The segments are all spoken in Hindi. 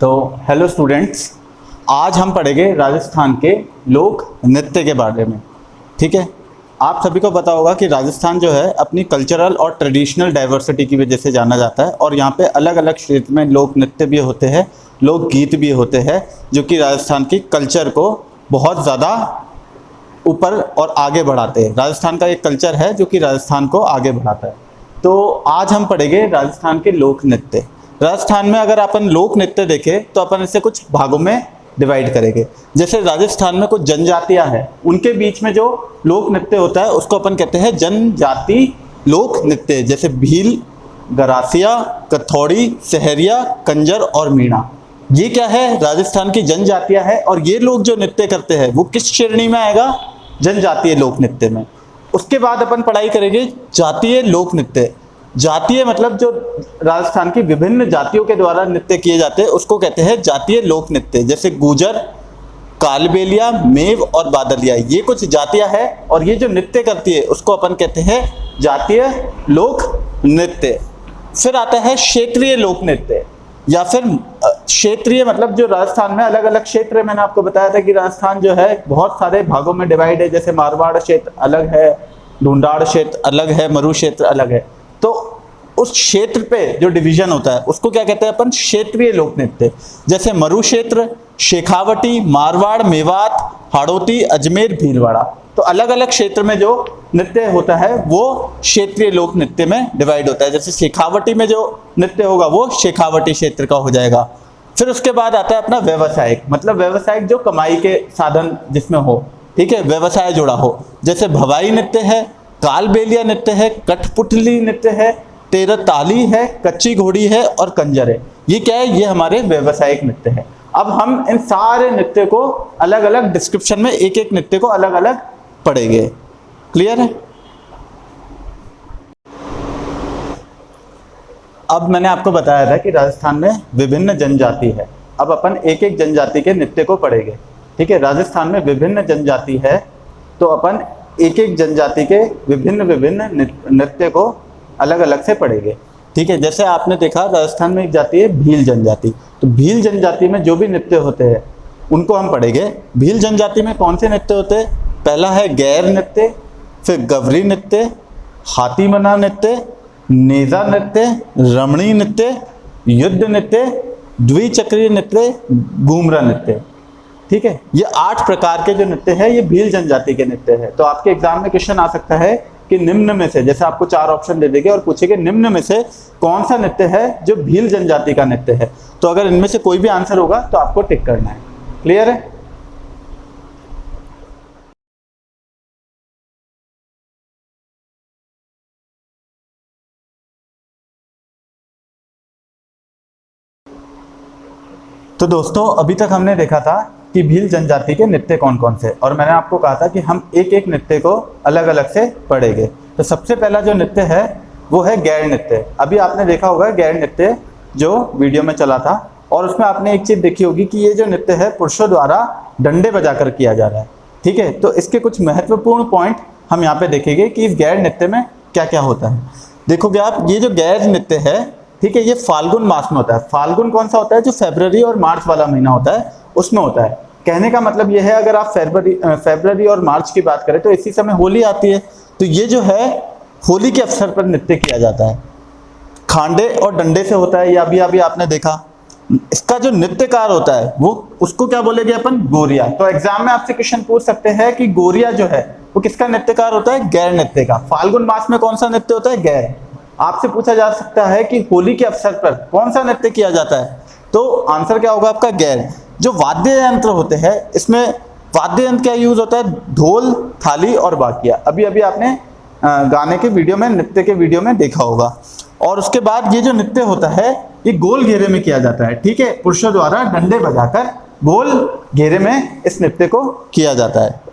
तो हेलो स्टूडेंट्स, आज हम पढ़ेंगे राजस्थान के लोक नृत्य के बारे में। ठीक है, आप सभी को पता होगा कि राजस्थान जो है अपनी कल्चरल और ट्रेडिशनल डाइवर्सिटी की वजह से जाना जाता है और यहाँ पे अलग अलग क्षेत्र में लोक नृत्य भी होते हैं, लोक गीत भी होते हैं, जो कि राजस्थान की कल्चर को बहुत ज़्यादा ऊपर और आगे बढ़ाते हैं। राजस्थान का एक कल्चर है जो कि राजस्थान को आगे बढ़ाता है। तो आज हम पढ़ेंगे राजस्थान के लोक नृत्य। राजस्थान में अगर अपन लोक नृत्य देखें तो अपन इसे कुछ भागों में डिवाइड करेंगे। जैसे राजस्थान में कुछ जनजातियां हैं, उनके बीच में जो लोक नृत्य होता है उसको अपन कहते हैं जनजाति लोक नृत्य। जैसे भील, गरासिया, कथौड़ी, सहरिया, कंजर और मीणा। ये क्या है? राजस्थान की जनजातियां हैं और ये लोग जो नृत्य करते हैं वो किस श्रेणी में आएगा? जनजातीय लोक नृत्य में। उसके बाद अपन पढ़ाई करेंगे जातीय लोक नृत्य। जातीय मतलब जो राजस्थान की विभिन्न जातियों के द्वारा नृत्य किए जाते हैं उसको कहते हैं जातीय लोक नृत्य। जैसे गुजर, कालबेलिया, मेव और बादलिया, ये कुछ जातियां हैं और ये जो नृत्य करती है उसको अपन कहते हैं जातीय लोक नृत्य। फिर आता है क्षेत्रीय लोक नृत्य या फिर क्षेत्रीय मतलब जो राजस्थान में अलग अलग क्षेत्र है। मैंने आपको बताया था कि राजस्थान जो है बहुत सारे भागों में डिवाइड है। जैसे मारवाड़ क्षेत्र अलग है, ढूंढाड़ क्षेत्र अलग है, मरु क्षेत्र अलग है। तो उस क्षेत्र पे जो डिवीजन होता है उसको क्या कहते हैं अपन? क्षेत्रीय लोक नृत्य। जैसे मरु क्षेत्र शेखावटी, मारवाड़, मेवात, हाड़ौती, अजमेर, भीलवाड़ा। तो अलग अलग क्षेत्र में जो नृत्य होता है वो क्षेत्रीय लोक नृत्य में डिवाइड होता है। जैसे शेखावटी में जो नृत्य होगा वो शेखावटी क्षेत्र का हो जाएगा। फिर उसके बाद आता है अपना व्यवसायिक, मतलब व्यवसायिक जो कमाई के साधन जिसमें हो, ठीक है, व्यवसाय जुड़ा हो। जैसे भवाई नृत्य है, कालबेलिया नृत्य है, कठपुतली नृत्य है, तेरताली है, कच्ची घोड़ी है और कंजर है। ये क्या है? ये हमारे व्यवसायिक नृत्य है। अब हम इन सारे नृत्य को अलग अलग डिस्क्रिप्शन में एक एक नृत्य को अलग अलग पढ़ेंगे। क्लियर है? अब मैंने आपको बताया था कि राजस्थान में विभिन्न जनजाति है। अब अपन एक एक जनजाति के नृत्य को पढ़ेंगे। ठीक है, राजस्थान में विभिन्न जनजाति है तो अपन एक एक जनजाति के विभिन्न विभिन्न नृत्य को अलग अलग से पढ़ेंगे। ठीक है, जैसे आपने देखा राजस्थान में एक जाति है भील जनजाति। तो भील जनजाति में जो भी नृत्य होते हैं उनको हम पढ़ेंगे। भील जनजाति में कौन से नृत्य होते हैं? पहला है गैर नृत्य, फिर गवरी नृत्य, हाथी मना नृत्य, नेजा नृत्य, रमणी नृत्य, युद्ध नृत्य, द्विचक्रीय नृत्य, घूमरा नृत्य। ठीक है, ये 8 प्रकार के जो नृत्य है ये भील जनजाति के नृत्य है। तो आपके एग्जाम में क्वेश्चन आ सकता है कि निम्न में से, जैसे आपको 4 ऑप्शन दे देंगे और पूछेंगे निम्न में से कौन सा नृत्य है जो भील जनजाति का नृत्य है। तो अगर इनमें से कोई भी आंसर होगा तो आपको टिक करना है। क्लियर है? तो दोस्तों अभी तक हमने देखा था कि भील जनजाति के नृत्य कौन कौन से, और मैंने आपको कहा था कि हम एक एक नृत्य को अलग अलग से पढ़ेंगे। तो सबसे पहला जो नृत्य है वो है गैर नृत्य। अभी आपने देखा होगा गैर नृत्य जो वीडियो में चला था, और उसमें आपने एक चीज देखी होगी कि ये जो नृत्य है पुरुषों द्वारा डंडे बजाकर किया जा रहा है। ठीक है, तो इसके कुछ महत्वपूर्ण पॉइंट हम यहाँ पे देखेंगे कि इस गैर नृत्य में क्या क्या होता है। देखोगे आप, ये जो गैर नृत्य है, ठीक है, ये फाल्गुन मास में होता है। फाल्गुन कौन सा होता है? जो फरवरी और मार्च वाला महीना होता है उसमें होता है। कहने का मतलब ये है, अगर आप फरवरी और मार्च की बात करें तो इसी समय होली आती है। तो ये जो है होली के अवसर पर नृत्य किया जाता है। खांडे और डंडे से होता है, ये अभी आपने देखा। इसका जो नृत्यकार होता है वो, उसको क्या बोलेंगे अपन? गोरिया। तो एग्जाम में आपसे क्वेश्चन पूछ सकते हैं कि गोरिया जो है वो किसका नृत्यकार होता है? गैर नृत्य का। फाल्गुन मास में कौन सा नृत्य होता है? गैर। आपसे पूछा जा सकता है कि होली के अवसर पर कौन सा नृत्य किया जाता है, तो आंसर क्या होगा आपका? गैर। जो वाद्य यंत्र होते हैं, इसमें वाद्य यंत्र क्या यूज होता है? ढोल, थाली और बाकिया। अभी आपने गाने के वीडियो में, नृत्य के वीडियो में देखा होगा। और उसके बाद ये जो नृत्य होता है ये गोल घेरे में किया जाता है। ठीक है, पुरुषों द्वारा डंडे बजाकर गोल घेरे में इस नृत्य को किया जाता है।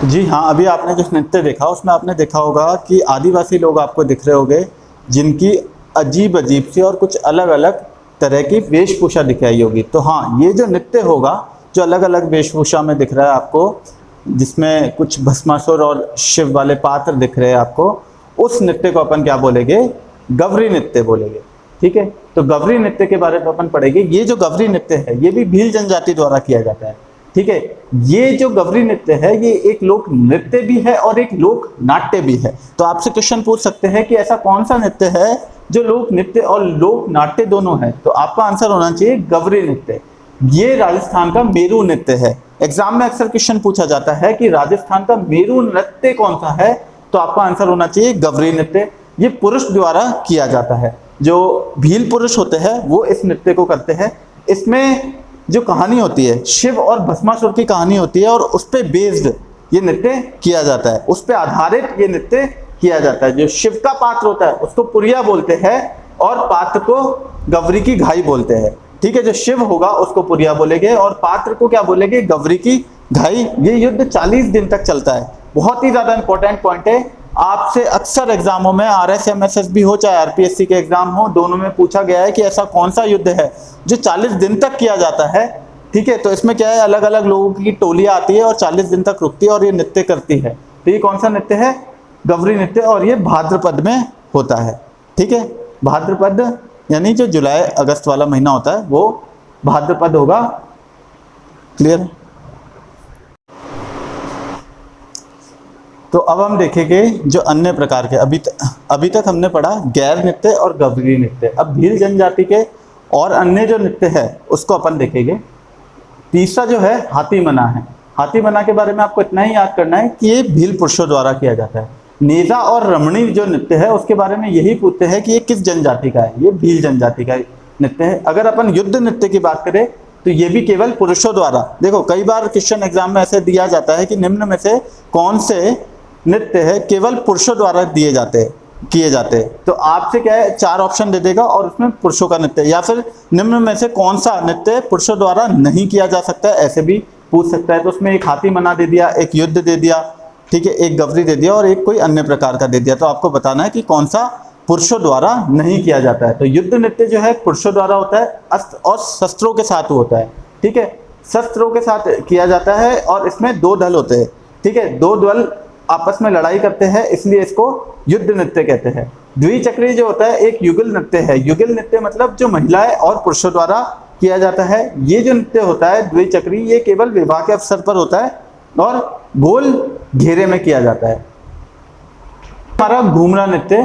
जी हाँ, अभी आपने जो नृत्य देखा उसमें आपने देखा होगा कि आदिवासी लोग आपको दिख रहे होंगे, जिनकी अजीब अजीब सी और कुछ अलग अलग तरह की वेशभूषा दिखाई होगी। तो हाँ, ये जो नृत्य होगा जो अलग अलग वेशभूषा में दिख रहा है आपको, जिसमें कुछ भस्मासुर और शिव वाले पात्र दिख रहे हैं आपको, उस नृत्य को अपन क्या बोलेंगे? गवरी नृत्य बोलेंगे। ठीक है, तो गवरी नृत्य के बारे में अपन पढ़ेंगे। ये जो गवरी नृत्य है ये भी भील जनजाति द्वारा किया जाता है। ठीक है, ये जो गवरी नृत्य है ये एक लोक नृत्य भी है और एक लोक नाट्य भी है। तो आपसे क्वेश्चन पूछ सकते हैं कि ऐसा कौन सा नृत्य है जो लोक नृत्य और लोक नाट्य दोनों है? तो आपका आंसर होना चाहिए गवरी नृत्य। ये राजस्थान का मेरू नृत्य है। एग्जाम में अक्सर क्वेश्चन पूछा जाता है कि राजस्थान का मेरू नृत्य कौन सा है, तो आपका आंसर होना चाहिए गवरी नृत्य। ये पुरुष द्वारा किया जाता है, जो भील पुरुष होते हैं वो इस नृत्य को करते हैं। इसमें जो कहानी होती है शिव और भस्मासुर की कहानी होती है और उस पर बेस्ड ये नृत्य किया जाता है, उस पर आधारित ये नृत्य किया जाता है। जो शिव का पात्र होता है उसको पुरिया बोलते हैं और पात्र को गवरी की घाई बोलते हैं। ठीक है, जो शिव होगा उसको पुरिया बोलेंगे और पात्र को क्या बोलेंगे? गवरी की घाई। ये युद्ध 40 दिन तक चलता है। बहुत ही ज्यादा इंपॉर्टेंट पॉइंट है। आपसे अक्सर एग्जामों में RSMSS भी हो चाहे RPSC के एग्जाम हो, दोनों में पूछा गया है कि ऐसा कौन सा युद्ध है जो 40 दिन तक किया जाता है। ठीक है, तो इसमें क्या है, अलग अलग लोगों की टोलियां आती है और 40 दिन तक रुकती है और ये नृत्य करती है। तो ये कौन सा नृत्य है? गवरी नृत्य, और ये भाद्रपद में होता है। ठीक है, भाद्रपद यानी जो जुलाई अगस्त वाला महीना होता है वो भाद्रपद होगा। क्लियर? तो अब हम देखेंगे जो अन्य प्रकार के, अभी तक हमने पढ़ा गैर नृत्य और गवरी नृत्य। अब भील जनजाति के और अन्य जो नृत्य है उसको अपन देखेंगे। तीसरा जो है हाथी मना है। हाथी मना के बारे में आपको इतना ही याद करना है कि ये भील पुरुषों द्वारा किया जाता है। नेजा और रमणी जो नृत्य है उसके बारे में यही पूछते हैं कि ये किस जनजाति का है? ये भील जनजाति का नृत्य है। अगर अपन युद्ध नृत्य की बात करें तो ये भी केवल पुरुषों द्वारा, देखो कई बार क्वेश्चन एग्जाम में ऐसे दिया जाता है कि निम्न में से कौन से नृत्य है केवल पुरुषों द्वारा किए जाते हैं। तो आपसे क्या है, 4 ऑप्शन दे देगा और उसमें पुरुषों का नृत्य, या फिर निम्न में से कौन सा नृत्य पुरुषों द्वारा नहीं किया जा सकता है, ऐसे भी पूछ सकता है। तो उसमें एक हाथी मना दे दिया, एक युद्ध दे दिया, ठीक है, एक गवरी दे दिया और एक कोई अन्य प्रकार का दे दिया। तो आपको बताना है कि कौन सा पुरुषों द्वारा नहीं किया जाता है। तो युद्ध नृत्य जो है पुरुषों द्वारा होता है, अस्त्र और शस्त्रों के साथ होता है। ठीक है, शस्त्रों के साथ किया जाता है और इसमें 2 दल होते हैं। ठीक है, 2 दल आपस में लड़ाई करते हैं, इसलिए इसको युद्ध नृत्य कहते हैं। द्विचक्री जो होता है एक युगल नृत्य है। युगल नृत्य मतलब जो महिलाएं और पुरुषों द्वारा किया जाता है। ये जो नृत्य होता है द्विचक्री, ये केवल विवाह के अवसर पर होता है और गोल घेरे में किया जाता है। हमारा घूमरा नृत्य,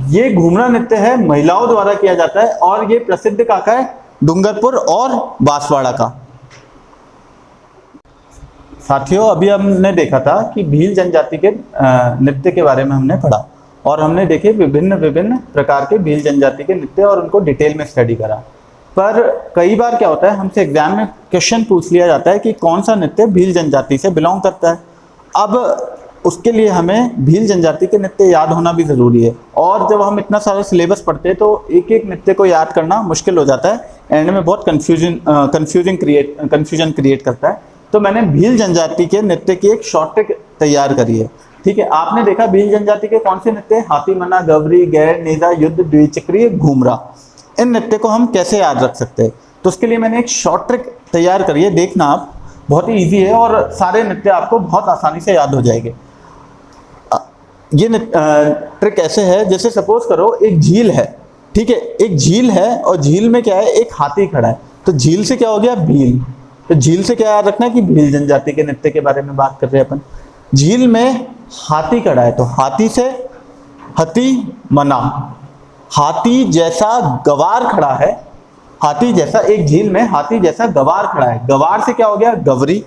ये घूमरा नृत्य है, महिलाओं द्वारा किया जाता है और ये प्रसिद्ध काका है डूंगरपुर और बांसवाड़ा का। साथियों, अभी हमने देखा था कि भील जनजाति के नृत्य के बारे में हमने पढ़ा और हमने देखे विभिन्न प्रकार के भील जनजाति के नृत्य और उनको डिटेल में स्टडी करा। पर कई बार क्या होता है, हमसे एग्जाम में क्वेश्चन पूछ लिया जाता है कि कौन सा नृत्य भील जनजाति से बिलोंग करता है। अब उसके लिए हमें भील जनजाति के नृत्य याद होना भी ज़रूरी है, और जब हम इतना सारा सिलेबस पढ़ते हैं तो एक एक नृत्य को याद करना मुश्किल हो जाता है, एंड में बहुत कन्फ्यूजन क्रिएट करता है। तो मैंने भील जनजाति के नृत्य की एक शॉर्ट ट्रिक तैयार करी है। ठीक है, आपने देखा भील जनजाति के कौन से नृत्य, हाथी मना, गवरी, गैर, नेजा, युद्ध, द्विचक्री, घूमरा। इन नृत्य को हम कैसे याद रख सकते हैं, तो उसके लिए मैंने एक शॉर्ट ट्रिक तैयार करी है, देखना आप, बहुत ही ईजी है और सारे नृत्य आपको बहुत आसानी से याद हो जाएंगे। ये ट्रिक ऐसे है, जैसे सपोज करो एक झील है। ठीक है, एक झील है और झील में क्या है, एक हाथी खड़ा है। तो झील से क्या हो गया, भील। तो झील से क्या याद रखना है कि भील जनजाति के नृत्य के बारे में बात कर रहे हैं अपन। झील में हाथी खड़ा है तो हाथी से हती मना, हाथी जैसा गवार खड़ा है, हाथी जैसा, एक झील में हाथी जैसा गवार खड़ा है, गवार से क्या हो गया, गवरी।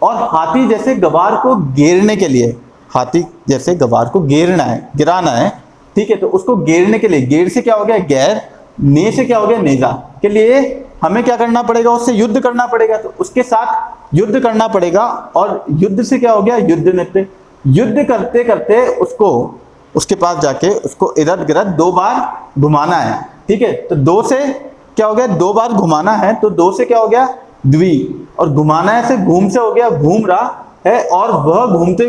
और हाथी जैसे गवार को घेरने के लिए, हाथी जैसे गवार को घेरना है, गिराना है, ठीक है, तो उसको घेरने के लिए, घेर से क्या हो गया, गैर, ने से क्या हो गया, नेजा, के लिए हमें क्या करना पड़ेगा, उससे युद्ध करना पड़ेगा। तो उसके साथ युद्ध करना पड़ेगा और युद्ध से क्या हो गया, युद्ध नृत्य। युद्ध करते करते उसको, उसके पास जाके उसको इधर गिरद 2 बार घुमाना है। ठीक है, तो 2 से क्या हो गया, 2 बार घुमाना है, तो 2 से क्या हो गया, द्वि, और घुमाना है से घूम से हो गया, घूम रहा है, और वह घूमते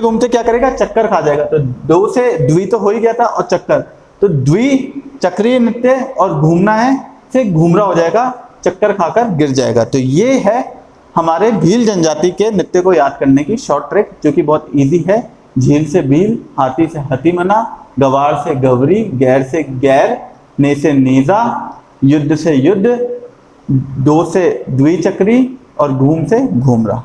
घूमते क्या करेगा, चक्कर खा जाएगा। तो 2 से द्वि तो हो ही गया था और चक्कर, तो द्विचक्रीय नृत्य और घूमना है से घूमरा हो जाएगा, चक्कर खाकर गिर जाएगा। तो ये है हमारे भील जनजाति के नृत्य को याद करने की शॉर्ट ट्रिक, जो कि बहुत इजी है। झील से भील, हाथी से हथीमना, गवार से गवरी, गैर से गैर, ने से नेजा, युद्ध से युद्ध, दो से द्विचक्री और घूम से घूमरा।